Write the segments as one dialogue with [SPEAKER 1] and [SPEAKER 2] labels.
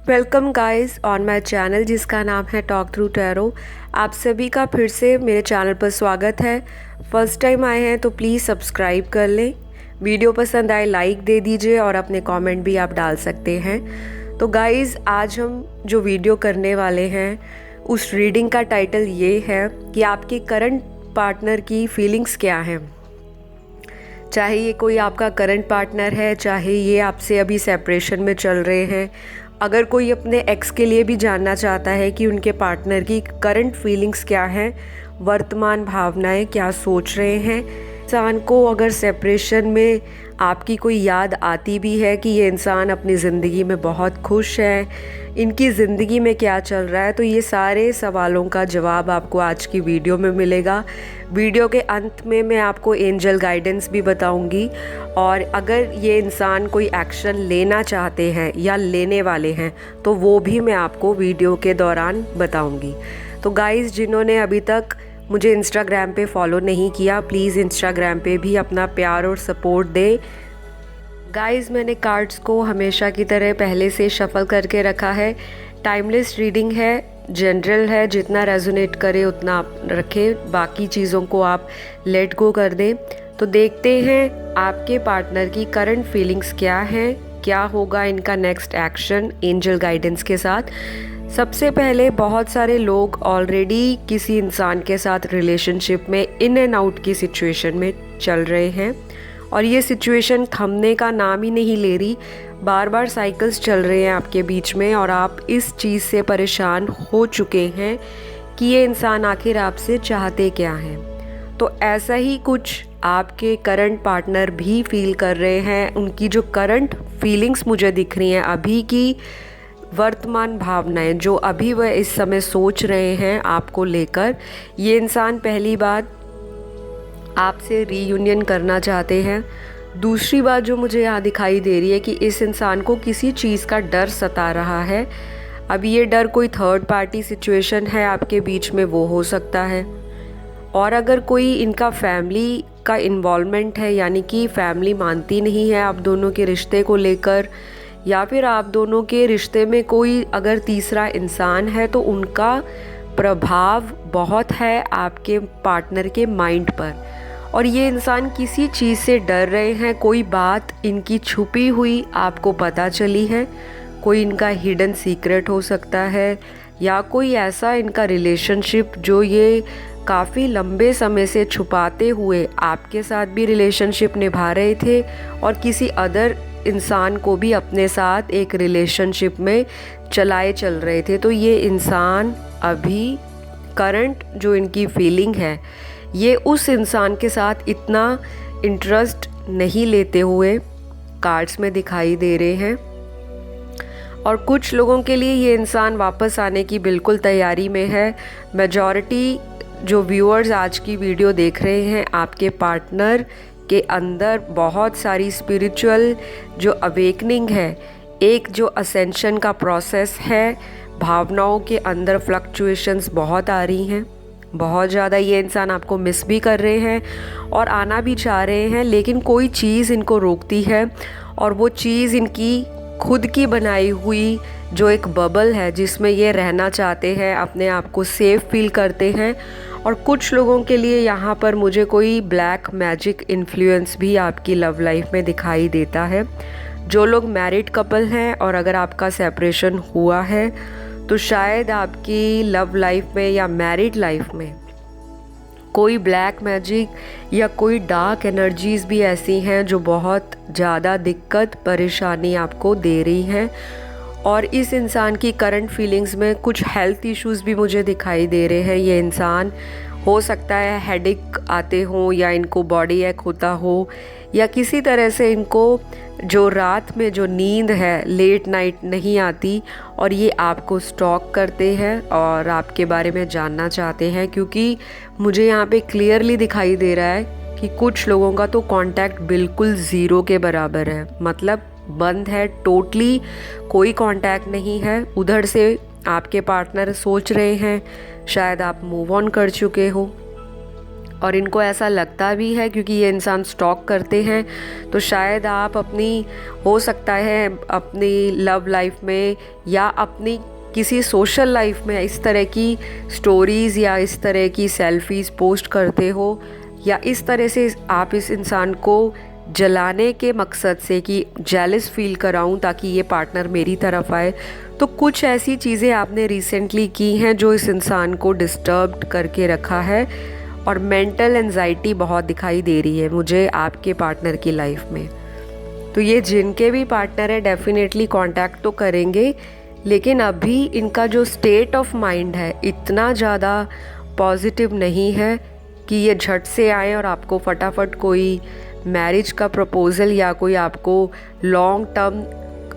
[SPEAKER 1] Welcome guys on my channel जिसका नाम है टॉक थ्रू टैरो। आप सभी का फिर से मेरे चैनल पर स्वागत है। फर्स्ट टाइम आए हैं तो प्लीज़ सब्सक्राइब कर लें। वीडियो पसंद आए लाइक दे दीजिए और अपने कमेंट भी आप डाल सकते हैं। तो गाइस आज हम जो वीडियो करने वाले हैं उस रीडिंग का टाइटल ये है कि आपके करंट पार्टनर की फीलिंग्स क्या हैं। चाहे ये कोई आपका करंट पार्टनर है, चाहे ये आपसे अभी सेपरेशन में चल रहे हैं, अगर कोई अपने एक्स के लिए भी जानना चाहता है कि उनके पार्टनर की करंट फीलिंग्स क्या हैं, वर्तमान भावनाएं क्या सोच रहे हैं। इंसान को अगर सेपरेशन में आपकी कोई याद आती भी है कि ये इंसान अपनी ज़िंदगी में बहुत खुश है, इनकी ज़िंदगी में क्या चल रहा है, तो ये सारे सवालों का जवाब आपको आज की वीडियो में मिलेगा। वीडियो के अंत में मैं आपको एंजल गाइडेंस भी बताऊंगी और अगर ये इंसान कोई एक्शन लेना चाहते हैं या लेने वाले हैं तो वो भी मैं आपको वीडियो के दौरान बताऊंगी। तो गाइज़, जिन्होंने अभी तक मुझे इंस्टाग्राम पे फॉलो नहीं किया, प्लीज़ इंस्टाग्राम पे भी अपना प्यार और सपोर्ट दें। गाइज़, मैंने कार्ड्स को हमेशा की तरह पहले से शफल करके रखा है। टाइमलेस रीडिंग है, जनरल है, जितना रेजोनेट करे उतना आप रखें, बाकी चीज़ों को आप लेट गो कर दें। तो देखते हैं आपके पार्टनर की करंट फीलिंग्स क्या हैं, क्या होगा इनका नेक्स्ट एक्शन एंजल गाइडेंस के साथ। सबसे पहले बहुत सारे लोग ऑलरेडी किसी इंसान के साथ रिलेशनशिप में इन एंड आउट की सिचुएशन में चल रहे हैं और ये सिचुएशन थमने का नाम ही नहीं ले रही। बार बार साइकिल्स चल रहे हैं आपके बीच में और आप इस चीज़ से परेशान हो चुके हैं कि ये इंसान आखिर आपसे चाहते क्या हैं। तो ऐसा ही कुछ आपके करंट पार्टनर भी फील कर रहे हैं। उनकी जो करंट फीलिंग्स मुझे दिख रही हैं, अभी की वर्तमान भावनाएं जो अभी वह इस समय सोच रहे हैं आपको लेकर, ये इंसान पहली बात आपसे रीयूनियन करना चाहते हैं। दूसरी बात जो मुझे यहाँ दिखाई दे रही है कि इस इंसान को किसी चीज़ का डर सता रहा है। अब ये डर कोई थर्ड पार्टी सिचुएशन है आपके बीच में, वो हो सकता है, और अगर कोई इनका फैमिली का इन्वॉल्वमेंट है, यानी कि फैमिली मानती नहीं है आप दोनों के रिश्ते को लेकर, या फिर आप दोनों के रिश्ते में कोई अगर तीसरा इंसान है तो उनका प्रभाव बहुत है आपके पार्टनर के माइंड पर और ये इंसान किसी चीज़ से डर रहे हैं। कोई बात इनकी छुपी हुई आपको पता चली है, कोई इनका हिडन सीक्रेट हो सकता है, या कोई ऐसा इनका रिलेशनशिप जो ये काफ़ी लंबे समय से छुपाते हुए आपके साथ भी रिलेशनशिप निभा रहे थे और किसी अदर इंसान को भी अपने साथ एक रिलेशनशिप में चलाए चल रहे थे। तो ये इंसान अभी करंट जो इनकी फीलिंग है, ये उस इंसान के साथ इतना इंटरेस्ट नहीं लेते हुए कार्ड्स में दिखाई दे रहे हैं। और कुछ लोगों के लिए ये इंसान वापस आने की बिल्कुल तैयारी में है। मेजॉरिटी जो व्यूअर्स आज की वीडियो देख रहे हैं, आपके पार्टनर के अंदर बहुत सारी स्पिरिचुअल जो अवेकनिंग है, एक जो असेंशन का प्रोसेस है, भावनाओं के अंदर फ्लक्चुएशंस बहुत आ रही हैं, बहुत ज़्यादा। ये इंसान आपको मिस भी कर रहे हैं और आना भी चाह रहे हैं, लेकिन कोई चीज़ इनको रोकती है और वो चीज़ इनकी खुद की बनाई हुई जो एक बबल है जिसमें ये रहना चाहते हैं, अपने आप को सेफ फील करते हैं। और कुछ लोगों के लिए यहाँ पर मुझे कोई ब्लैक मैजिक इन्फ्लुएंस भी आपकी लव लाइफ में दिखाई देता है। जो लोग मैरिड कपल हैं और अगर आपका सेपरेशन हुआ है तो शायद आपकी लव लाइफ में या मैरिड लाइफ में कोई ब्लैक मैजिक या कोई डार्क एनर्जीज़ भी ऐसी हैं जो बहुत ज़्यादा दिक्कत परेशानी आपको दे रही हैं। और इस इंसान की करंट फीलिंग्स में कुछ हेल्थ इश्यूज़ भी मुझे दिखाई दे रहे हैं। ये इंसान हो सकता है हेडेक आते हों या इनको बॉडी एक होता हो या किसी तरह से इनको जो रात में जो नींद है लेट नाइट नहीं आती और ये आपको स्टॉक करते हैं और आपके बारे में जानना चाहते हैं, क्योंकि मुझे यहाँ पे क्लियरली दिखाई दे रहा है कि कुछ लोगों का तो कांटेक्ट बिल्कुल ज़ीरो के बराबर है, मतलब बंद है, टोटली कोई कांटेक्ट नहीं है। उधर से आपके पार्टनर सोच रहे हैं शायद आप मूव ऑन कर चुके हो, और इनको ऐसा लगता भी है क्योंकि ये इंसान स्टॉक करते हैं, तो शायद आप अपनी, हो सकता है अपनी लव लाइफ में या अपनी किसी सोशल लाइफ में इस तरह की स्टोरीज़ या इस तरह की सेल्फीज़ पोस्ट करते हो, या इस तरह से आप इस इंसान को जलाने के मकसद से कि जेलस फील कराऊं ताकि ये पार्टनर मेरी तरफ आए। तो कुछ ऐसी चीज़ें आपने रिसेंटली की हैं जो इस इंसान को डिस्टर्ब करके रखा है, और मेंटल एंजाइटी बहुत दिखाई दे रही है मुझे आपके पार्टनर की लाइफ में। तो ये जिनके भी पार्टनर है डेफिनेटली कांटेक्ट तो करेंगे, लेकिन अभी इनका जो स्टेट ऑफ माइंड है इतना ज़्यादा पॉजिटिव नहीं है कि ये झट से आए और आपको फटाफट कोई मैरिज का प्रपोज़ल या कोई आपको लॉन्ग टर्म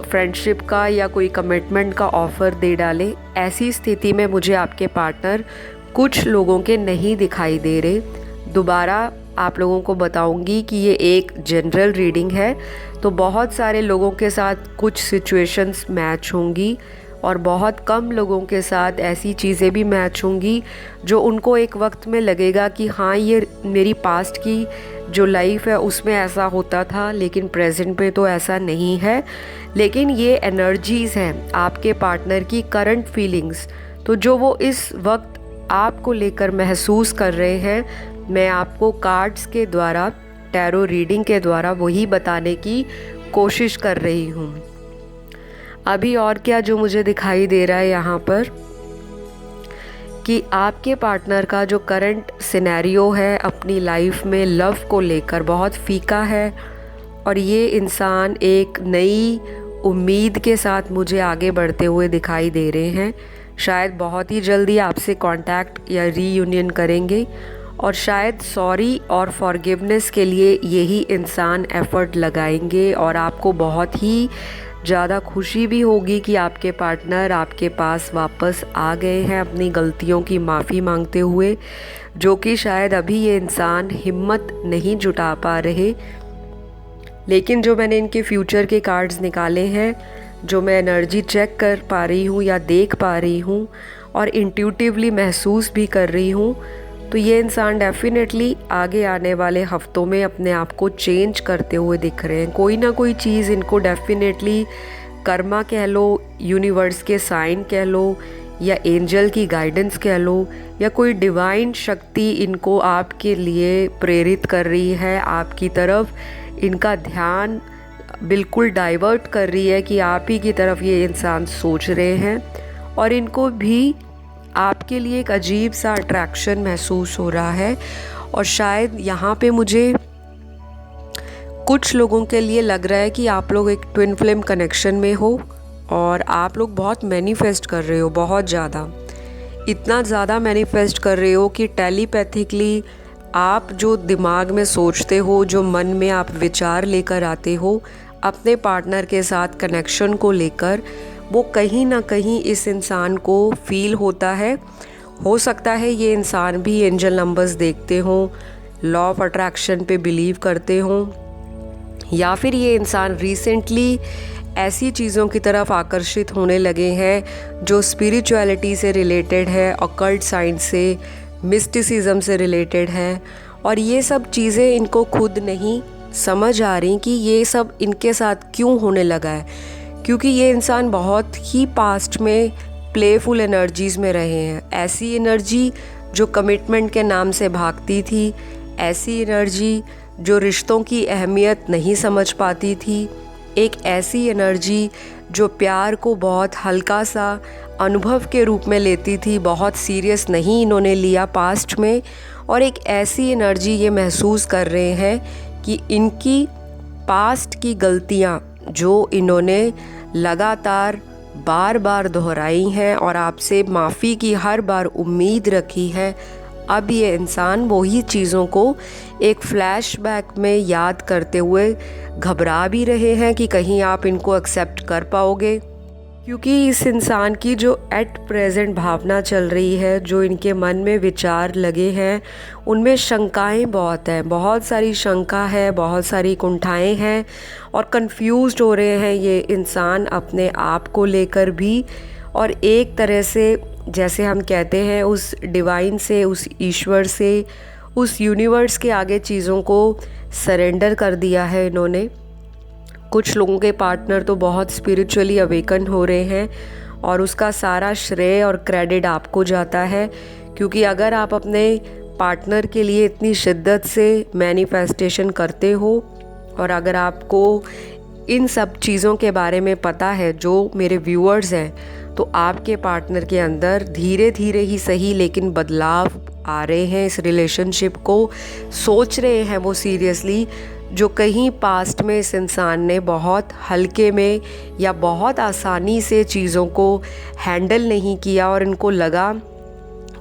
[SPEAKER 1] फ्रेंडशिप का या कोई कमिटमेंट का ऑफ़र दे डाले। ऐसी स्थिति में मुझे आपके पार्टनर कुछ लोगों के नहीं दिखाई दे रहे। दोबारा आप लोगों को बताऊंगी कि ये एक जनरल रीडिंग है, तो बहुत सारे लोगों के साथ कुछ सिचुएशंस मैच होंगी और बहुत कम लोगों के साथ ऐसी चीज़ें भी मैच होंगी जो उनको एक वक्त में लगेगा कि हाँ ये मेरी पास्ट की जो लाइफ है उसमें ऐसा होता था, लेकिन प्रेजेंट पे तो ऐसा नहीं है। लेकिन ये एनर्जीज़ हैं आपके पार्टनर की करंट फीलिंग्स, तो जो वो इस वक्त आपको लेकर महसूस कर रहे हैं, मैं आपको कार्ड्स के द्वारा, टैरो रीडिंग के द्वारा वही बताने की कोशिश कर रही हूँ। अभी और क्या जो मुझे दिखाई दे रहा है यहाँ पर कि आपके पार्टनर का जो करंट सिनेरियो है अपनी लाइफ में लव को लेकर बहुत फीका है, और ये इंसान एक नई उम्मीद के साथ मुझे आगे बढ़ते हुए दिखाई दे रहे हैं। शायद बहुत ही जल्दी आपसे कांटेक्ट या रीयूनियन करेंगे, और शायद सॉरी और फॉरगिवनेस के लिए यही इंसान एफ़र्ट लगाएंगे, और आपको बहुत ही ज़्यादा खुशी भी होगी कि आपके पार्टनर आपके पास वापस आ गए हैं अपनी गलतियों की माफ़ी मांगते हुए, जो कि शायद अभी ये इंसान हिम्मत नहीं जुटा पा रहे। लेकिन जो मैंने इनके फ्यूचर के कार्ड्स निकाले हैं, जो मैं एनर्जी चेक कर पा रही हूँ या देख पा रही हूँ और इंट्यूटिवली महसूस भी कर रही हूँ, तो ये इंसान डेफिनेटली आगे आने वाले हफ्तों में अपने आप को चेंज करते हुए दिख रहे हैं। कोई ना कोई चीज़ इनको डेफिनेटली, कर्मा कह लो, यूनिवर्स के साइन कह लो, या एंजल की गाइडेंस कह लो, या कोई डिवाइन शक्ति इनको आपके लिए प्रेरित कर रही है, आपकी तरफ इनका ध्यान बिल्कुल डाइवर्ट कर रही है कि आप ही की तरफ ये इंसान सोच रहे हैं, और इनको भी आपके लिए एक अजीब सा अट्रैक्शन महसूस हो रहा है। और शायद यहाँ पे मुझे कुछ लोगों के लिए लग रहा है कि आप लोग एक ट्विन फ्लेम कनेक्शन में हो और आप लोग बहुत मैनिफेस्ट कर रहे हो, बहुत ज़्यादा, इतना ज़्यादा मैनिफेस्ट कर रहे हो कि टेलीपैथिकली आप जो दिमाग में सोचते हो, जो मन में आप विचार लेकर आते हो अपने पार्टनर के साथ कनेक्शन को लेकर, वो कहीं ना कहीं इस इंसान को फील होता है। हो सकता है ये इंसान भी एंजल नंबर्स देखते हों, लॉ ऑफ अट्रैक्शन पे बिलीव करते हों, या फिर ये इंसान रिसेंटली ऐसी चीज़ों की तरफ आकर्षित होने लगे हैं जो स्पिरिचुअलिटी से रिलेटेड है, ऑकल्ट साइंस से, मिस्टिसिज्म से रिलेटेड है, और ये सब चीज़ें इनको खुद नहीं समझ आ रही कि ये सब इनके साथ क्यों होने लगा है, क्योंकि ये इंसान बहुत ही पास्ट में प्लेफुल एनर्जीज़ में रहे हैं। ऐसी एनर्जी जो कमिटमेंट के नाम से भागती थी, ऐसी एनर्जी जो रिश्तों की अहमियत नहीं समझ पाती थी, एक ऐसी एनर्जी जो प्यार को बहुत हल्का सा अनुभव के रूप में लेती थी, बहुत सीरियस नहीं इन्होंने लिया पास्ट में, और एक ऐसी एनर्जी ये महसूस कर रहे हैं कि इनकी पास्ट की गलतियाँ जो इन्होंने लगातार बार बार दोहराई हैं और आपसे माफ़ी की हर बार उम्मीद रखी है, अब ये इंसान वही चीज़ों को एक फ्लैशबैक में याद करते हुए घबरा भी रहे हैं कि कहीं आप इनको एक्सेप्ट कर पाओगे, क्योंकि इस इंसान की जो एट प्रेजेंट भावना चल रही है, जो इनके मन में विचार लगे हैं, उनमें शंकाएं बहुत हैं, बहुत सारी शंका है, बहुत सारी कुंठाएं हैं, और कंफ्यूज्ड हो रहे हैं ये इंसान अपने आप को लेकर भी, और एक तरह से जैसे हम कहते हैं उस डिवाइन से, उस ईश्वर से, उस यूनिवर्स के आगे चीज़ों को सरेंडर कर दिया है इन्होंने। कुछ लोगों के पार्टनर तो बहुत स्पिरिचुअली अवेकन हो रहे हैं और उसका सारा श्रेय और क्रेडिट आपको जाता है, क्योंकि अगर आप अपने पार्टनर के लिए इतनी शिद्दत से मैनिफेस्टेशन करते हो और अगर आपको इन सब चीज़ों के बारे में पता है जो मेरे व्यूअर्स हैं, तो आपके पार्टनर के अंदर धीरे धीरे ही सही लेकिन बदलाव आ रहे हैं। इस रिलेशनशिप को सोच रहे हैं वो सीरियसली, जो कहीं पास्ट में इस इंसान ने बहुत हल्के में या बहुत आसानी से चीज़ों को हैंडल नहीं किया और इनको लगा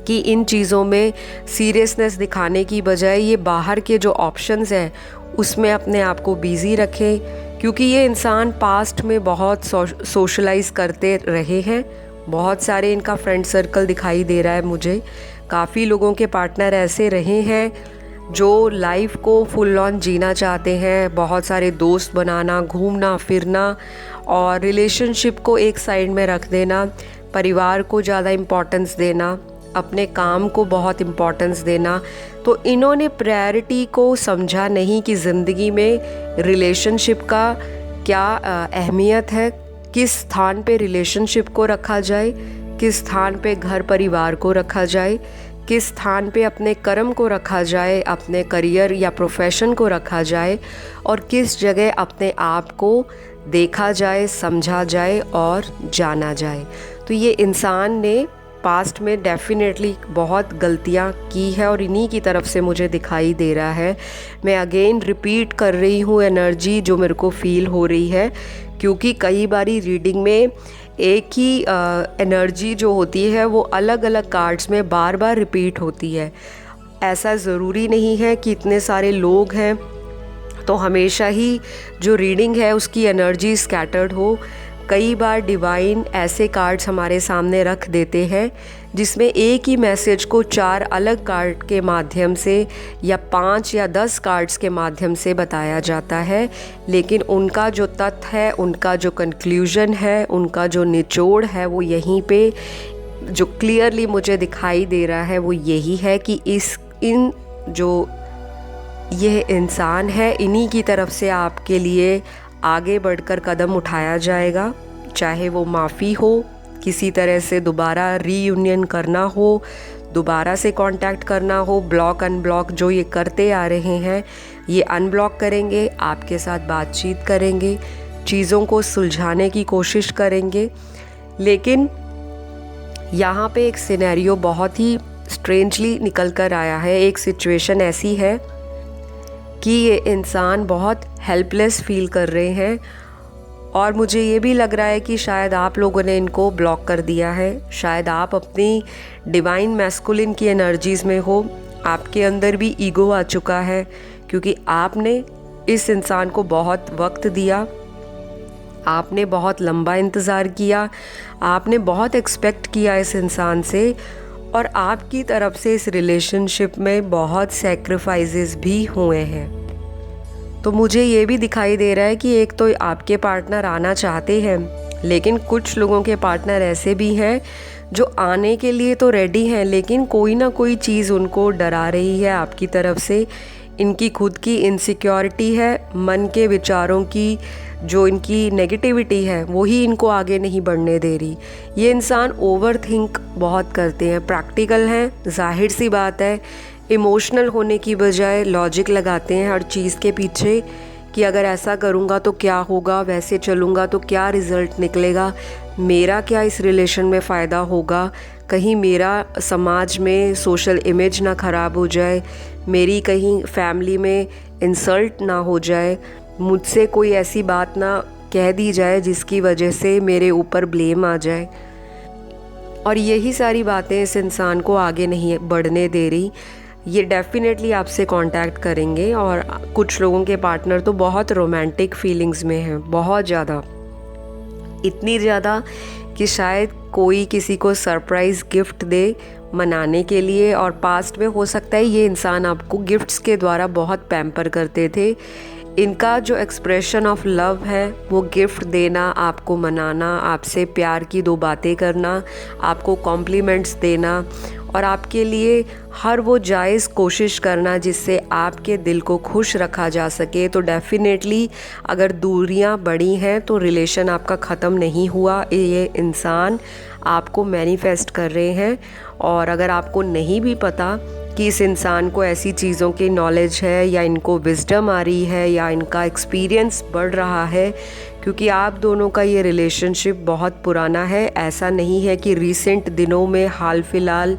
[SPEAKER 1] कि इन चीज़ों में सीरियसनेस दिखाने की बजाय ये बाहर के जो ऑप्शंस हैं उसमें अपने आप को बिज़ी रखें, क्योंकि ये इंसान पास्ट में बहुत सोशलाइज करते रहे हैं। बहुत सारे इनका फ्रेंड सर्कल दिखाई दे रहा है मुझे। काफ़ी लोगों के पार्टनर ऐसे रहे हैं जो लाइफ को फुल ऑन जीना चाहते हैं, बहुत सारे दोस्त बनाना, घूमना फिरना और रिलेशनशिप को एक साइड में रख देना, परिवार को ज़्यादा इम्पोर्टेंस देना, अपने काम को बहुत इम्पोर्टेंस देना। तो इन्होंने प्रायोरिटी को समझा नहीं कि ज़िंदगी में रिलेशनशिप का क्या अहमियत है, किस स्थान पे रिलेशनशिप को रखा जाए, किस स्थान पे घर परिवार को रखा जाए, किस स्थान पे अपने कर्म को रखा जाए, अपने करियर या प्रोफेशन को रखा जाए और किस जगह अपने आप को देखा जाए, समझा जाए और जाना जाए। तो ये इंसान ने पास्ट में डेफिनेटली बहुत गलतियां की है और इन्हीं की तरफ से मुझे दिखाई दे रहा है। मैं अगेन रिपीट कर रही हूँ एनर्जी जो मेरे को फील हो रही है, क्योंकि कई बारी रीडिंग में एक ही एनर्जी जो होती है वो अलग अलग कार्ड्स में बार बार रिपीट होती है। ऐसा ज़रूरी नहीं है कि इतने सारे लोग हैं तो हमेशा ही जो रीडिंग है उसकी एनर्जी स्कैटर्ड हो। कई बार डिवाइन ऐसे कार्ड्स हमारे सामने रख देते हैं जिसमें एक ही मैसेज को 4 अलग कार्ड के माध्यम से या 5 या 10 कार्ड्स के माध्यम से बताया जाता है, लेकिन उनका जो तथ्य है, उनका जो कंक्लूजन है, उनका जो निचोड़ है वो यहीं पे जो क्लियरली मुझे दिखाई दे रहा है वो यही है कि इन जो यह इंसान है इन्हीं की तरफ से आपके लिए आगे बढ़कर कदम उठाया जाएगा, चाहे वो माफ़ी हो, किसी तरह से दोबारा रीयूनियन करना हो, दोबारा से कांटेक्ट करना हो, ब्लॉक अनब्लॉक जो ये करते आ रहे हैं ये अनब्लॉक करेंगे, आपके साथ बातचीत करेंगे, चीज़ों को सुलझाने की कोशिश करेंगे। लेकिन यहाँ पे एक सिनेरियो बहुत ही स्ट्रेंजली निकल कर आया है। एक सिचुएशन ऐसी है कि ये इंसान बहुत हेल्पलेस फील कर रहे हैं और मुझे ये भी लग रहा है कि शायद आप लोगों ने इनको ब्लॉक कर दिया है। शायद आप अपनी डिवाइन मैस्कुलिन की एनर्जीज़ में हो, आपके अंदर भी ईगो आ चुका है क्योंकि आपने इस इंसान को बहुत वक्त दिया, आपने बहुत लंबा इंतज़ार किया, आपने बहुत एक्सपेक्ट किया इस इंसान से और आपकी तरफ से इस रिलेशनशिप में बहुत सैक्रिफाइसेस भी हुए हैं। तो मुझे ये भी दिखाई दे रहा है कि एक तो आपके पार्टनर आना चाहते हैं, लेकिन कुछ लोगों के पार्टनर ऐसे भी हैं जो आने के लिए तो रेडी हैं, लेकिन कोई ना कोई चीज़ उनको डरा रही है आपकी तरफ से। इनकी खुद की इनसिक्योरिटी है, मन के विचारों की जो इनकी नेगेटिविटी है वही इनको आगे नहीं बढ़ने दे रही। ये इंसान ओवर थिंक बहुत करते हैं, प्रैक्टिकल हैं, जाहिर सी बात है, इमोशनल होने की बजाय लॉजिक लगाते हैं हर चीज़ के पीछे कि अगर ऐसा करूँगा तो क्या होगा, वैसे चलूँगा तो क्या रिज़ल्ट निकलेगा, मेरा क्या इस रिलेशन में फ़ायदा होगा, कहीं मेरा समाज में सोशल इमेज ना ख़राब हो जाए, मेरी कहीं फैमिली में इंसल्ट ना हो जाए, मुझसे कोई ऐसी बात ना कह दी जाए जिसकी वजह से मेरे ऊपर ब्लेम आ जाए। और यही सारी बातें इस इंसान को आगे नहीं बढ़ने दे रही। ये डेफिनेटली आपसे कांटेक्ट करेंगे और कुछ लोगों के पार्टनर तो बहुत रोमांटिक फीलिंग्स में हैं, बहुत ज़्यादा, इतनी ज़्यादा कि शायद कोई किसी को सरप्राइज़ गिफ्ट दे मनाने के लिए। और पास्ट में हो सकता है ये इंसान आपको गिफ्ट्स के द्वारा बहुत पैम्पर करते थे। इनका जो एक्सप्रेशन ऑफ लव है वो गिफ्ट देना, आपको मनाना, आपसे प्यार की 2 बातें करना, आपको कॉम्प्लीमेंट्स देना और आपके लिए हर वो जायज़ कोशिश करना जिससे आपके दिल को खुश रखा जा सके। तो डेफ़िनेटली अगर दूरियां बढ़ी हैं तो रिलेशन आपका ख़त्म नहीं हुआ, ये इंसान आपको मैनिफेस्ट कर रहे हैं। और अगर आपको नहीं भी पता कि इस इंसान को ऐसी चीज़ों की नॉलेज है या इनको विजडम आ रही है या इनका एक्सपीरियंस बढ़ रहा है, क्योंकि आप दोनों का ये रिलेशनशिप बहुत पुराना है, ऐसा नहीं है कि रीसेंट दिनों में हाल फिलहाल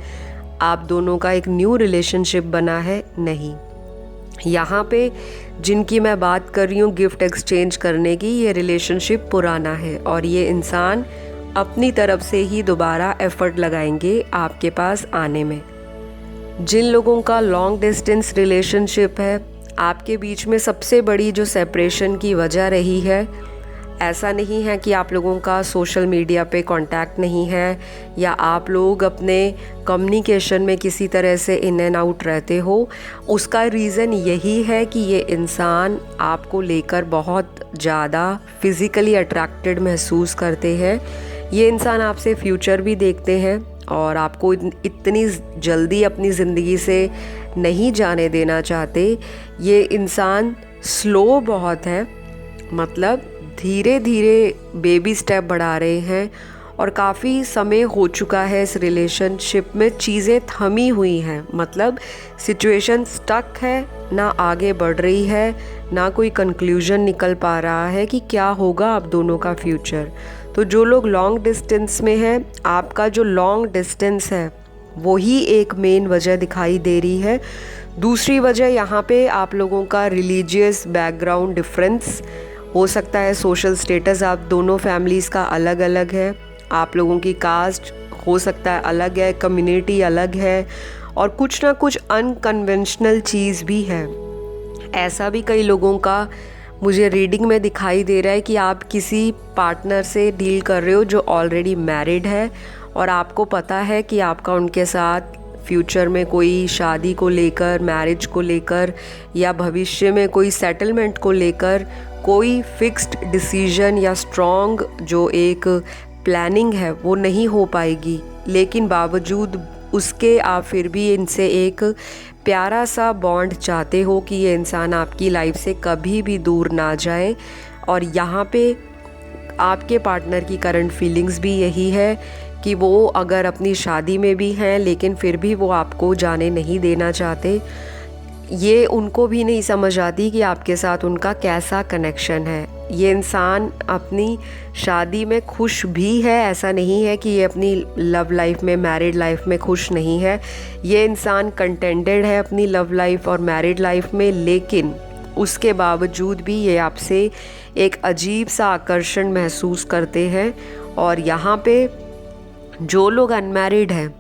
[SPEAKER 1] आप दोनों का एक न्यू रिलेशनशिप बना है, नहीं। यहाँ पे जिनकी मैं बात कर रही हूँ गिफ्ट एक्सचेंज करने की, ये रिलेशनशिप पुराना है और ये इंसान अपनी तरफ से ही दोबारा एफ़र्ट लगाएंगे आपके पास आने में। जिन लोगों का लॉन्ग डिस्टेंस रिलेशनशिप है, आपके बीच में सबसे बड़ी जो सेपरेशन की वजह रही है, ऐसा नहीं है कि आप लोगों का सोशल मीडिया पे कांटेक्ट नहीं है या आप लोग अपने कम्युनिकेशन में किसी तरह से इन एंड आउट रहते हो। उसका रीज़न यही है कि ये इंसान आपको लेकर बहुत ज़्यादा फिज़िकली अट्रैक्टेड महसूस करते हैं। ये इंसान आपसे फ्यूचर भी देखते हैं और आपको इतनी जल्दी अपनी ज़िंदगी से नहीं जाने देना चाहते। ये इंसान स्लो बहुत है, मतलब धीरे धीरे बेबी स्टेप बढ़ा रहे हैं और काफ़ी समय हो चुका है इस रिलेशनशिप में, चीज़ें थमी हुई हैं, मतलब सिचुएशन स्टक है, ना आगे बढ़ रही है, ना कोई कंक्लूजन निकल पा रहा है कि क्या होगा आप दोनों का फ्यूचर। तो जो लोग लॉन्ग डिस्टेंस में हैं, आपका जो लॉन्ग डिस्टेंस है वही एक मेन वजह दिखाई दे रही है। दूसरी वजह यहाँ पे आप लोगों का रिलीजियस बैकग्राउंड डिफरेंस हो सकता है, सोशल स्टेटस आप दोनों फैमिलीज़ का अलग अलग है, आप लोगों की कास्ट हो सकता है अलग है, कम्युनिटी अलग है और कुछ ना कुछ अनकन्वेंशनल चीज़ भी है। ऐसा भी कई लोगों का मुझे रीडिंग में दिखाई दे रहा है कि आप किसी पार्टनर से डील कर रहे हो जो ऑलरेडी मैरिड है और आपको पता है कि आपका उनके साथ फ्यूचर में कोई शादी को लेकर, मैरिज को लेकर या भविष्य में कोई सेटलमेंट को लेकर कोई फिक्स्ड डिसीजन या स्ट्रॉन्ग जो एक प्लानिंग है वो नहीं हो पाएगी, लेकिन बावजूद उसके आप फिर भी इनसे एक प्यारा सा बॉन्ड चाहते हो कि ये इंसान आपकी लाइफ से कभी भी दूर ना जाए। और यहाँ पे आपके पार्टनर की करंट फीलिंग्स भी यही है कि वो अगर अपनी शादी में भी हैं लेकिन फिर भी वो आपको जाने नहीं देना चाहते। ये उनको भी नहीं समझ आती कि आपके साथ उनका कैसा कनेक्शन है। ये इंसान अपनी शादी में खुश भी है, ऐसा नहीं है कि ये अपनी लव लाइफ में, मैरिड लाइफ में खुश नहीं है। ये इंसान कंटेंटेड है अपनी लव लाइफ और मैरिड लाइफ में, लेकिन उसके बावजूद भी ये आपसे एक अजीब सा आकर्षण महसूस करते हैं। और यहाँ पे जो लोग अनमैरिड हैं,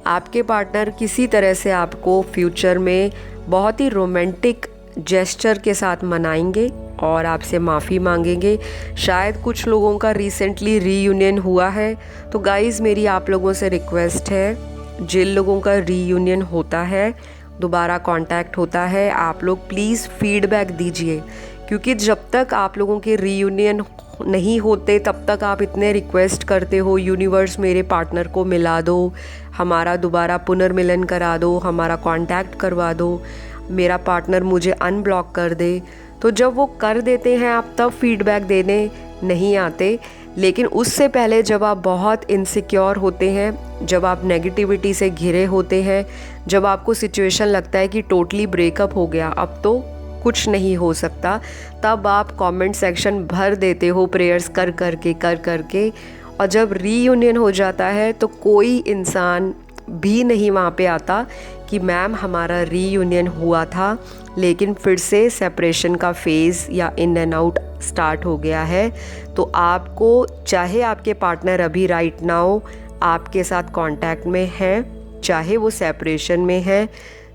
[SPEAKER 1] आपके पार्टनर किसी तरह से आपको फ्यूचर में बहुत ही रोमांटिक जेस्चर के साथ मनाएंगे और आपसे माफ़ी मांगेंगे। शायद कुछ लोगों का रिसेंटली रीयूनियन हुआ है, तो गाइज़ मेरी आप लोगों से रिक्वेस्ट है, जिन लोगों का रीयूनियन होता है, दोबारा कांटेक्ट होता है, आप लोग प्लीज़ फीडबैक दीजिए, क्योंकि जब तक आप लोगों के रीयूनियन नहीं होते तब तक आप इतने रिक्वेस्ट करते हो, यूनिवर्स मेरे पार्टनर को मिला दो, हमारा दोबारा पुनर्मिलन करा दो, हमारा कांटेक्ट करवा दो, मेरा पार्टनर मुझे अनब्लॉक कर दे। तो जब वो कर देते हैं आप तब फीडबैक देने नहीं आते, लेकिन उससे पहले जब आप बहुत इनसिक्योर होते हैं, जब आप नेगेटिविटी से घिरे होते हैं, जब आपको सिचुएशन लगता है कि टोटली ब्रेकअप हो गया, अब तो कुछ नहीं हो सकता, तब आप कमेंट सेक्शन भर देते हो प्रेयर्स कर करके। और जब रीयूनियन हो जाता है तो कोई इंसान भी नहीं वहाँ पे आता कि मैम हमारा रीयूनियन हुआ था लेकिन फिर से सेपरेशन का फेज़ या इन एंड आउट स्टार्ट हो गया है। तो आपको, चाहे आपके पार्टनर अभी राइट नाउ आपके साथ कांटेक्ट में है, चाहे वो सेपरेशन में है,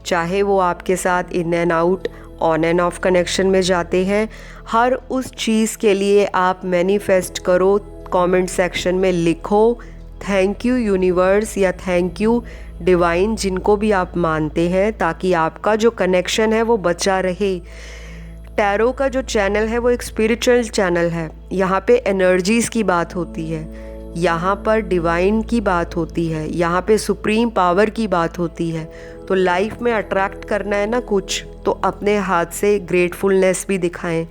[SPEAKER 1] चाहे वो आपके साथ in and out, on end of connection में जाते हैं, हर उस चीज़ के लिए आप मैनिफेस्ट करो, कमेंट सेक्शन में लिखो थैंक यू यूनिवर्स या थैंक यू डिवाइन, जिनको भी आप मानते हैं, ताकि आपका जो कनेक्शन है वो बचा रहे। टैरो का जो चैनल है वो एक स्पिरिचुअल चैनल है। यहाँ पे एनर्जीज़ की बात होती है, यहाँ पर डिवाइन की बात होती है, यहाँ पे सुप्रीम पावर की बात होती है। तो लाइफ में अट्रैक्ट करना है ना कुछ, तो अपने हाथ से ग्रेटफुलनेस भी दिखाएं।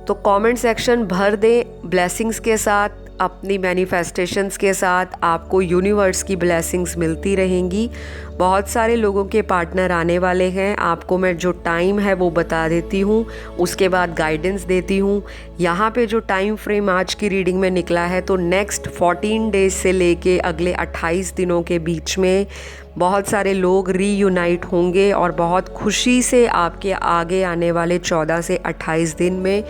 [SPEAKER 1] तो कमेंट सेक्शन भर दें ब्लेसिंग्स के साथ, अपनी मैनिफेस्टेशंस के साथ। आपको यूनिवर्स की ब्लेसिंग्स मिलती रहेंगी। बहुत सारे लोगों के पार्टनर आने वाले हैं। आपको मैं जो टाइम है वो बता देती हूँ, उसके बाद गाइडेंस देती हूँ। यहाँ पे जो टाइम फ्रेम आज की रीडिंग में निकला है, तो नेक्स्ट 14 डेज से लेके अगले 28 दिनों के बीच में बहुत सारे लोग रीयूनाइट होंगे और बहुत खुशी से आपके आगे आने वाले 14 से 28 दिन में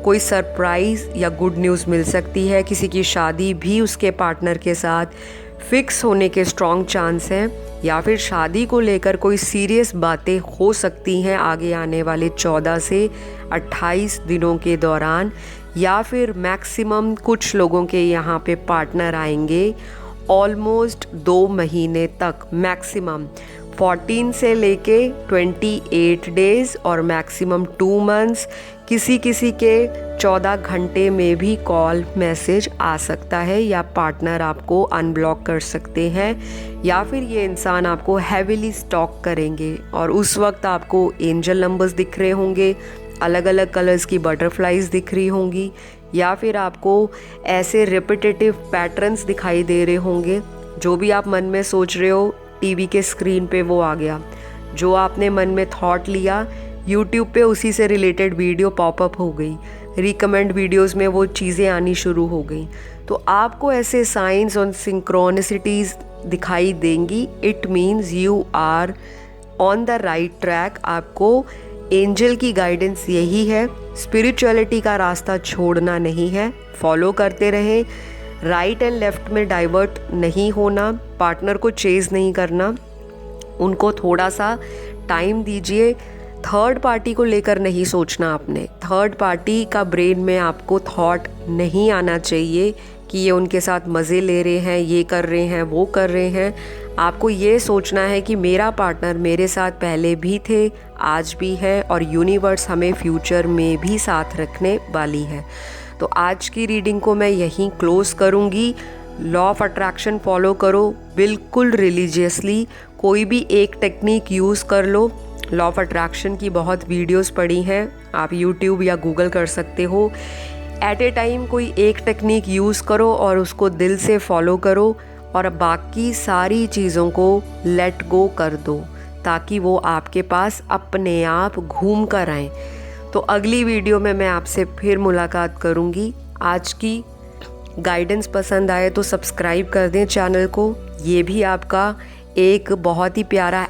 [SPEAKER 1] कोई सरप्राइज़ या गुड न्यूज़ मिल सकती है। किसी की शादी भी उसके पार्टनर के साथ फिक्स होने के स्ट्रॉन्ग चांस हैं, या फिर शादी को लेकर कोई सीरियस बातें हो सकती हैं आगे आने वाले 14 से 28 दिनों के दौरान। या फिर मैक्सिमम कुछ लोगों के यहाँ पे पार्टनर आएंगे ऑलमोस्ट 2 महीने तक, मैक्सिमम 14 से लेके 28 डेज़ और मैक्सिमम 2 मंथ्स। किसी किसी के 14 घंटे में भी कॉल मैसेज आ सकता है, या पार्टनर आपको अनब्लॉक कर सकते हैं, या फिर ये इंसान आपको हैविली स्टॉक करेंगे और उस वक्त आपको एंजल नंबर्स दिख रहे होंगे, अलग अलग कलर्स की बटरफ्लाइज दिख रही होंगी, या फिर आपको ऐसे रिपीटेटिव पैटर्न्स दिखाई दे रहे होंगे। जो भी आप मन में सोच रहे हो टीवी के स्क्रीन पे वो आ गया। जो आपने मन में थॉट लिया यूट्यूब पे उसी से रिलेटेड वीडियो पॉपअप हो गई। रिकमेंड वीडियोस में वो चीज़ें आनी शुरू हो गई। तो आपको ऐसे साइंस और सिंक्रोनिसिटीज़ दिखाई देंगी। It means you are on the right track. आपको एंजल की गाइडेंस यही है, स्पिरिचुअलिटी का रास्ता छोड़ना नहीं है, फॉलो करते रहें। राइट एंड लेफ्ट में डाइवर्ट नहीं होना, पार्टनर को चेज़ नहीं करना, उनको थोड़ा सा टाइम दीजिए। थर्ड पार्टी को लेकर नहीं सोचना आपने। थर्ड पार्टी का ब्रेन में आपको थॉट नहीं आना चाहिए कि ये उनके साथ मज़े ले रहे हैं, ये कर रहे हैं, वो कर रहे हैं। आपको ये सोचना है कि मेरा पार्टनर मेरे साथ पहले भी थे, आज भी है, और यूनिवर्स हमें फ्यूचर में भी साथ रखने वाली है। तो आज की रीडिंग को मैं यहीं क्लोज़ करूँगी। लॉ ऑफ अट्रैक्शन फॉलो करो बिल्कुल रिलीजियसली। कोई भी एक टेक्निक यूज़ कर लो। लॉ ऑफ अट्रैक्शन की बहुत वीडियोस पड़ी हैं, आप यूट्यूब या गूगल कर सकते हो। एट ए टाइम कोई एक टेक्निक यूज़ करो और उसको दिल से फॉलो करो, और बाकी सारी चीज़ों को लेट गो कर दो, ताकि वो आपके पास अपने आप घूम कर आएँ। तो अगली वीडियो में मैं आपसे फिर मुलाकात करूँगी। आज की गाइडेंस पसंद आए तो सब्सक्राइब कर दें चैनल को। ये भी आपका एक बहुत ही प्यारा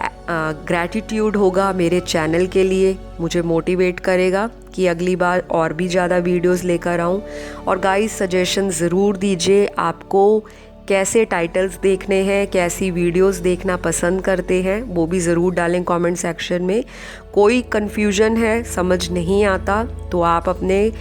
[SPEAKER 1] ग्रैटिट्यूड होगा मेरे चैनल के लिए, मुझे मोटिवेट करेगा कि अगली बार और भी ज़्यादा वीडियोस लेकर आऊँ। और गाइस सजेशन ज़रूर दीजिए, आपको कैसे टाइटल्स देखने हैं, कैसी वीडियोस देखना पसंद करते हैं, वो भी ज़रूर डालें कमेंट सेक्शन में। कोई कन्फ्यूजन है, समझ नहीं आता, तो आप अपने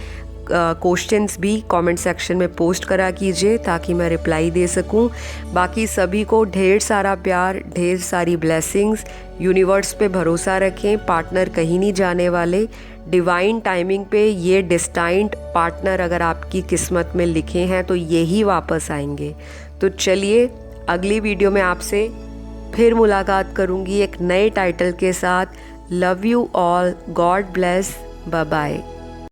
[SPEAKER 1] क्वेश्चंस भी कमेंट सेक्शन में पोस्ट करा कीजिए ताकि मैं रिप्लाई दे सकूं। बाकी सभी को ढेर सारा प्यार, ढेर सारी ब्लेसिंग्स। यूनिवर्स पे भरोसा रखें, पार्टनर कहीं नहीं जाने वाले। डिवाइन टाइमिंग पे ये डिस्टाइंड पार्टनर अगर आपकी किस्मत में लिखे हैं तो यही वापस आएंगे। तो चलिए अगली वीडियो में आपसे फिर मुलाकात करूँगी एक नए टाइटल के साथ। Love you all, God bless, bye bye.